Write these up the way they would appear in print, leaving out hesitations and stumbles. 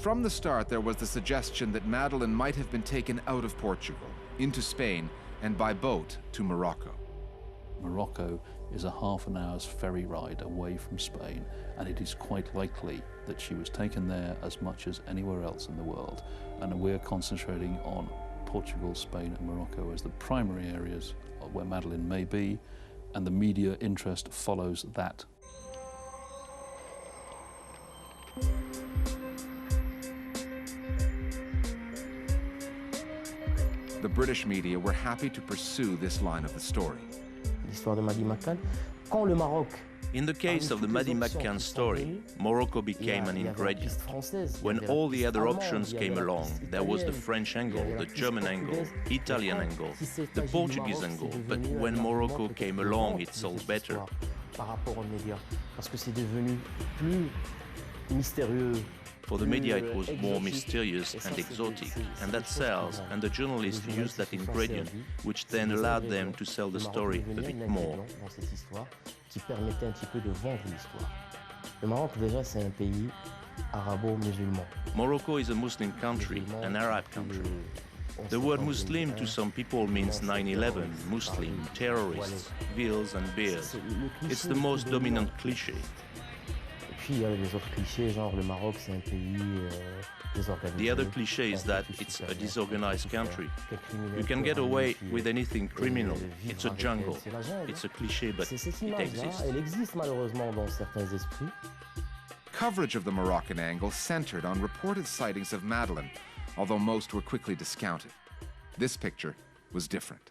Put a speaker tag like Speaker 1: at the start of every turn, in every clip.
Speaker 1: From the start, there was the suggestion that Madeleine might have been taken out of Portugal, into Spain, and by boat to Morocco.
Speaker 2: Morocco is a half an hour's ferry ride away from Spain, and it is quite likely that she was taken there as much as anywhere else in the world. And we're concentrating on Portugal, Spain, and Morocco as the primary areas where Madeleine may be, and the media interest follows that.
Speaker 1: The British media were happy to pursue this line of the story.
Speaker 3: In the case of the Madeleine McCann story, Morocco became an ingredient. When all the other options came along, there was the French angle, the German angle, Italian angle, the Portuguese angle, but when Morocco came along, it sold better. For the media, it was more mysterious and exotic, and that sells, and the journalists used that ingredient, which then allowed them to sell the story a bit more. Morocco is a Muslim country, an Arab country. The word Muslim to some people means 9/11, Muslim, terrorists, villes and beers. It's the most dominant cliché. The other cliché is that it's a disorganized country. You can get away with anything criminal. It's a jungle. It's a cliché, but it exists.
Speaker 1: Coverage of the Moroccan angle centered on reported sightings of Madeleine, although most were quickly discounted. This picture was different.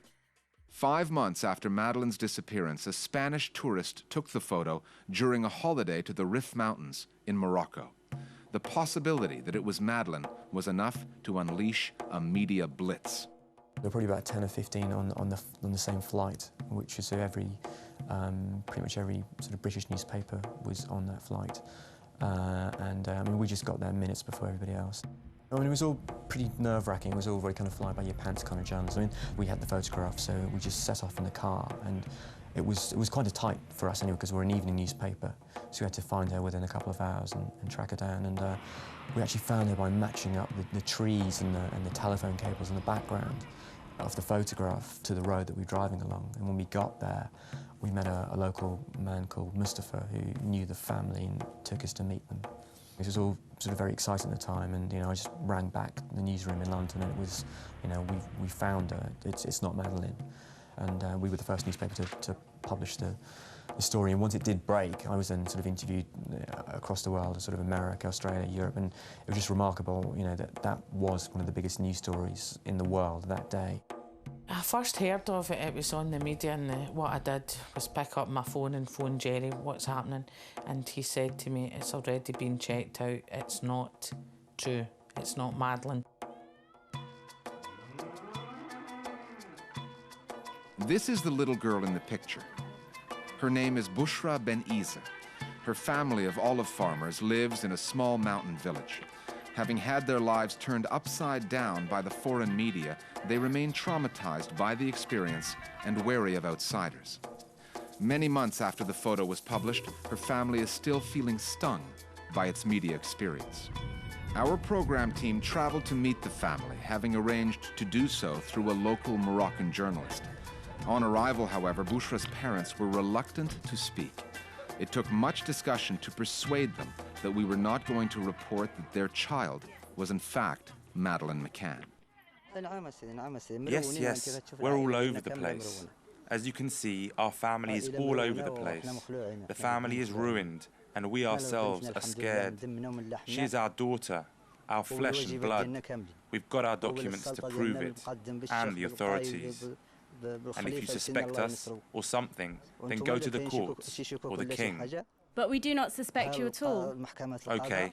Speaker 1: 5 months after Madeleine's disappearance, a Spanish tourist took the photo during a holiday to the Rif Mountains in Morocco. The possibility that it was Madeleine was enough to unleash a media blitz.
Speaker 4: There were probably about 10 or 15 on the same flight, which is pretty much every sort of British newspaper was on that flight. I mean, we just got there minutes before everybody else. I mean, it was all pretty nerve-wracking. It was all very kind of fly-by-your-pants kind of journalism. I mean, we had the photograph, so we just set off in the car, and it was quite a tight for us anyway, because we're an evening newspaper, so we had to find her within a couple of hours and track her down. And we actually found her by matching up the trees and the telephone cables in the background of the photograph to the road that we were driving along. And when we got there, we met a local man called Mustafa who knew the family and took us to meet them. It was all sort of very exciting at the time, and I just rang back the newsroom in London, and it was, we found her. It's not Madeleine, and we were the first newspaper to publish the story. And once it did break, I was then sort of interviewed across the world, sort of America, Australia, Europe, and it was just remarkable, that was one of the biggest news stories in the world that day.
Speaker 5: I first heard of it, it was on the media, and what I did was pick up my phone and phone Jerry, what's happening, and he said to me, it's already been checked out, it's not true, it's not Madeleine.
Speaker 1: This is the little girl in the picture. Her name is Bushra Ben Isa. Her family of olive farmers lives in a small mountain village. Having had their lives turned upside down by the foreign media, they remain traumatized by the experience and wary of outsiders. Many months after the photo was published, her family is still feeling stung by its media experience. Our program team traveled to meet the family, having arranged to do so through a local Moroccan journalist. On arrival, however, Bushra's parents were reluctant to speak. It took much discussion to persuade them that we were not going to report that their child was in fact Madeleine McCann.
Speaker 6: Yes, we're all over the place. As you can see, our family is all over the place. The family is ruined, and we ourselves are scared. She is our daughter, our flesh and blood. We've got our documents to prove it, and the authorities. And if you suspect us or something, then go to the courts or the king.
Speaker 7: But we do not suspect you at all.
Speaker 6: Okay,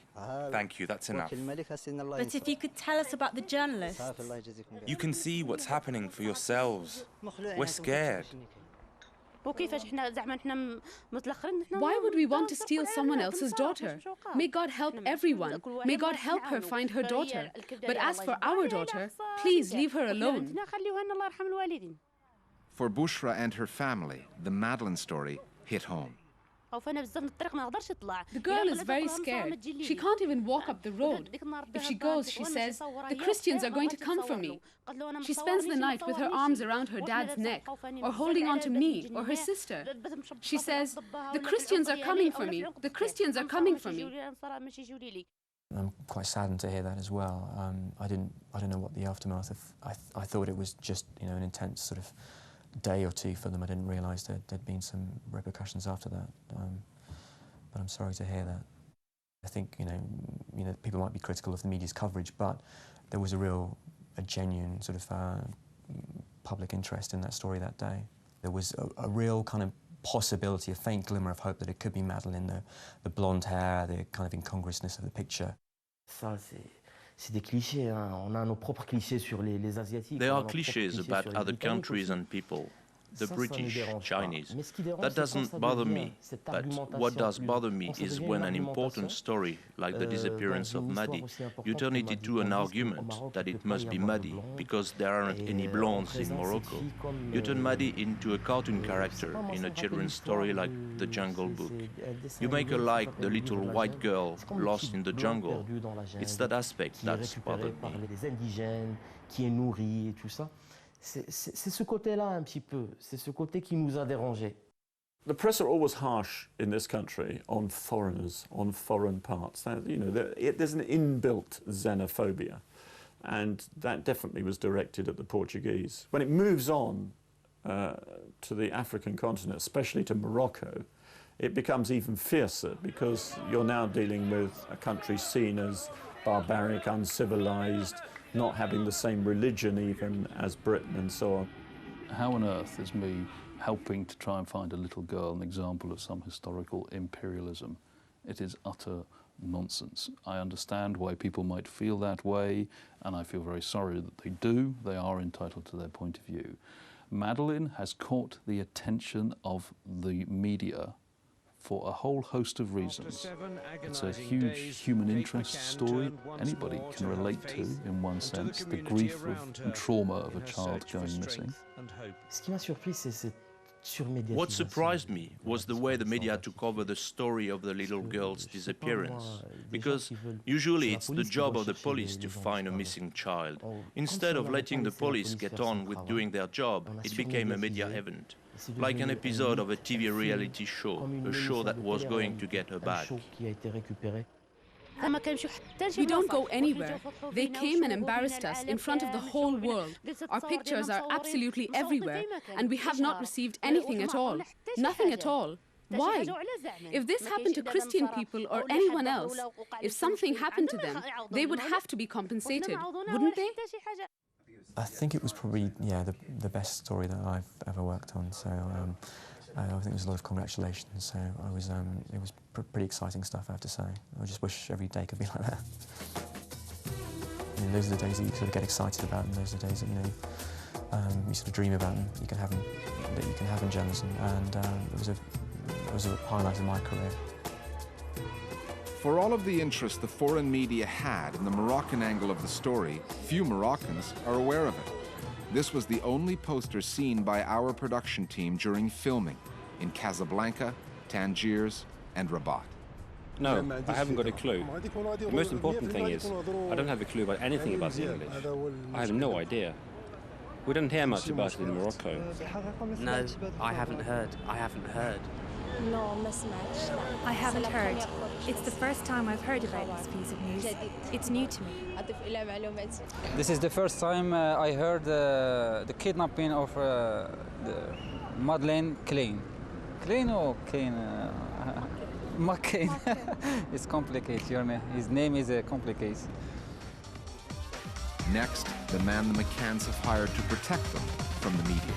Speaker 6: thank you, that's enough.
Speaker 7: But if you could tell us about the journalists.
Speaker 6: You can see what's happening for yourselves. We're scared.
Speaker 8: Why would we want to steal someone else's daughter? May God help everyone. May God help her find her daughter. But as for our daughter, please leave her alone.
Speaker 1: For Bushra and her family, the Madeleine story hit home.
Speaker 8: The girl is very scared. She can't even walk up the road. If she goes, she says, the Christians are going to come for me. She spends the night with her arms around her dad's neck, or holding on to me or her sister. She says, the Christians are coming for me. The Christians are coming for me.
Speaker 4: I'm quite saddened to hear that as well. I don't know what the aftermath of. I thought it was just an intense sort of day or two for them. I didn't realise there'd been some repercussions after that. But I'm sorry to hear that. I think people might be critical of the media's coverage, but there was a genuine sort of public interest in that story that day. There was a real kind of possibility, a faint glimmer of hope that it could be Madeleine, the blonde hair, the kind of incongruousness of the picture.
Speaker 3: There are clichés about other countries and people. The British, Chinese. That doesn't bother me, but what does bother me is when an important story, like the disappearance of Maddie, you turn it into an argument that it must be Maddie because there aren't any blondes in Morocco. You turn Maddie into a cartoon character in a children's story like The Jungle Book. You make her like the little white girl lost in the jungle. It's that aspect that's bothered me.
Speaker 9: C'est ce côté-là un petit peu, c'est ce côté qui nous a dérangés.
Speaker 10: The press are always harsh in this country on foreigners, on foreign parts. There's an inbuilt xenophobia, and that definitely was directed at the Portuguese. When it moves on to the African continent, especially to Morocco, it becomes even fiercer because you're now dealing with a country seen as barbaric, uncivilized, not having the same religion even as Britain and so on.
Speaker 2: How on earth is me helping to try and find a little girl an example of some historical imperialism? It is utter nonsense. I understand why people might feel that way, and I feel very sorry that they do. They are entitled to their point of view. Madeleine has caught the attention of the media for a whole host of reasons. It's a huge human interest story. Anybody can relate to, in one sense, the grief and trauma of a child going missing.
Speaker 3: What surprised me was the way the media took over the story of the little girl's disappearance, because usually it's the job of the police to find a missing child. Instead of letting the police get on with doing their job, it became a media event, like an episode of a TV reality show, a show that was going to get her back.
Speaker 8: We don't go anywhere. They came and embarrassed us in front of the whole world. Our pictures are absolutely everywhere, and we have not received anything at all. Nothing at all. Why? If this happened to Christian people or anyone else, if something happened to them, they would have to be compensated, wouldn't they?
Speaker 4: I think it was probably, the best story that I've ever worked on. So I think there was a lot of congratulations. So it was pretty exciting stuff, I have to say. I just wish every day could be like that. Those are the days that you sort of get excited about, and those are the days that you sort of dream about, and you can have in journalism. And it was a highlight of my career.
Speaker 1: For all of the interest the foreign media had in the Moroccan angle of the story, few Moroccans are aware of it. This was the only poster seen by our production team during filming in Casablanca, Tangiers, and Rabat.
Speaker 11: No, I haven't got a clue. The most important thing is, I don't have a clue about anything about the English. I have no idea. We don't hear much about it in Morocco.
Speaker 12: No, I haven't heard.
Speaker 13: I haven't heard. It's the first time I've heard about this piece of news. It's new to me.
Speaker 14: This is the first time I heard the kidnapping of Madeleine McCann. McCann or McCann? McCann. It's complicated. His name is complicated.
Speaker 1: Next, the man the McCanns have hired to protect them from the media.